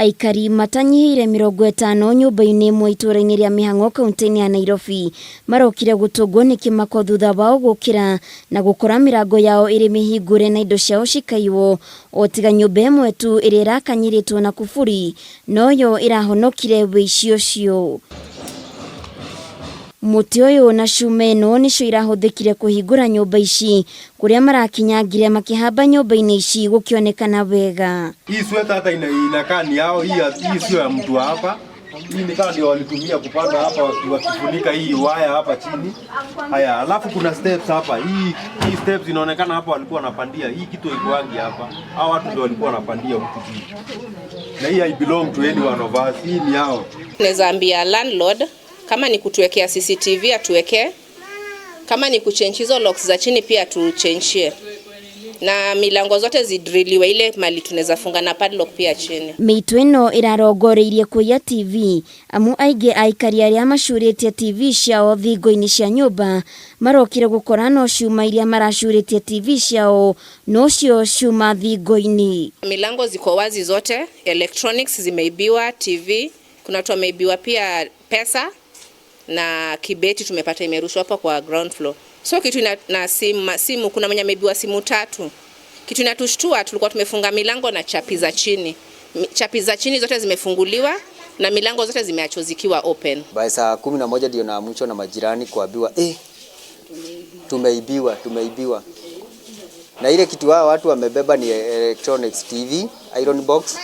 Aikari matanyihire 50 nyumba-ini imwe ituura-ini ria Mihang'o kaunti-ini ya Nairobi marokire gutungwo ni kimako thutha wao gukira na gukora mirango yao iri mihingure na indo ciao cikaiywo o tiga nyumba imwe tu iri irakanyiritwo na kuburi noyo irahonokire uici ucio. Muti uyu na cuma ino nicio irahuthikire kuhingura nyumba ici kuria marakinyangire makihamba nyumba-ini ici gukionekana wega. Hii sweta hata inakaa ni yao, hii sio ya mtu hapa. Hii ni kama ndio walitumia kupanda hapa wakifunika hii waya hapa chini. Haya, alafu kuna steps hapa. Hii steps inaonekana hapa walikuwa wanapandia. Hii kitu iko wangi hapa. Hao watu ndio walikuwa wanapandia huku chini. Na hii I belong to anyone of us. Hii ni yao. Naweza ambia landlord kama ni kutuwekea CCTV atuwekee, kama ni kuchange hizo locks za chini pia tuchange, na milango zote zidriliwe ile mali tunaweza funga na padlock pia chini. Miitu ino irarongoreirie kuiya TV amu aige aikari aria macuritie TV ciao thingo-ini cia nyumba marokire gukora no cuma iria maracuritie TV ciao no cio cuma thingo-ini. Milango ziko wazi zote, electronics zimeibiwa, TV, kuna watu wameibiwa pia pesa na kibeti tumepata imerushwa hapa kwa ground floor. So kitu na simu kuna mwenye ameibiwa simu 3. Kitu inatushtua tulikuwa tumefunga milango na chapi za chini. Chapi za chini zote zimefunguliwa na milango zote zimeachwa zikiwa open. By saa 11 ndio naamshwa na majirani kuambiwa tumeibiwa. Na ile kitu watu wamebeba ni electronics, TV, iron box.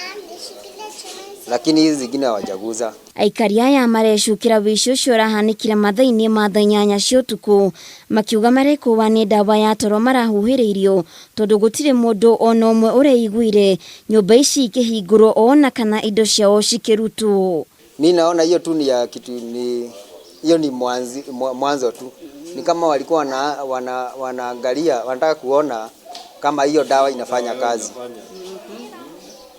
Lakini hizi zingine hawajaguza. Aikari aya marecukira uici ucio urahanikire mathaa-ini ma thaa 8 cia utuku makiuga marekuwa ni ndawa ya toro marahuhiriirio tondu gutiri mundu ona umwe uraigwire nyumba ici ikihingurwo ona kana indo ciao cikirutwo. Mimi naona hiyo tu ni ya kitu hiyo ni mwanzo tu. Ni kama walikuwa wanaangalia wanataka kuona kama hiyo dawa inafanya kazi.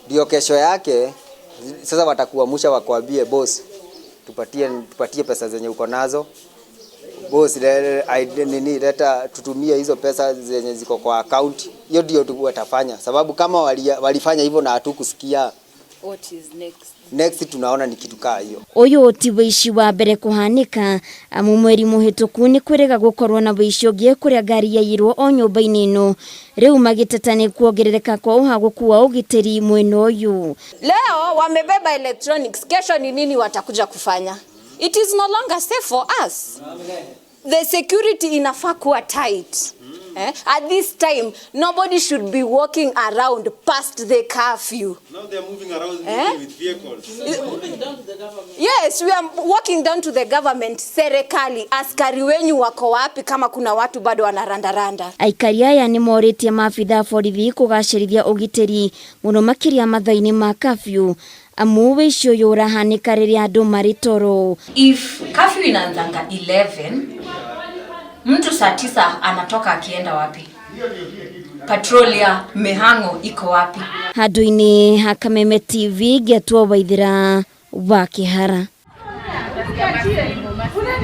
Ndio kesho yake sasa watakuamusha wakwambie boss tupatie pesa zenye uko nazo. Boss leta tutumie hizo pesa zenye ziko kwa account. Hiyo ndio watafanya sababu kama walifanya hivyo na hatukusikia. What is Next tunaona ni kitu kaa hiyo. Uyu ti uici wa mbere kuhanika amu mweri muhituku ni kwirega gukorwo na uici ungi kuria ngari yairwo o nyumba-ini ino riu magitetane kuongerereka kwa uhaguku wa ugitiri mwena uyu. Leo wamebeba electronics, kesho ni nini watakuja kufanya? It is no longer safe for us. The security inafaa kuwa tight. At this time, nobody should be walking around past the curfew. Now they are moving around with vehicles. Moving down to the government. Yes, we are walking down to the government. Serikali, askari wenyu wako wapi kama kuna watu bado wanarandaranda? Aikari aya ni moritie maabitha borithi kugacirithia ugitiri muno makiria mathaa-ini ma curfew amu uici uyu urahanika riria andu mari toro. If curfew inaanzanga 11, mtu saa 9 anatoka akienda wapi? Patrol ya Mihang'o iko wapi? Handu-ini ha Kameme TV Getwo Waithira wa Kihara.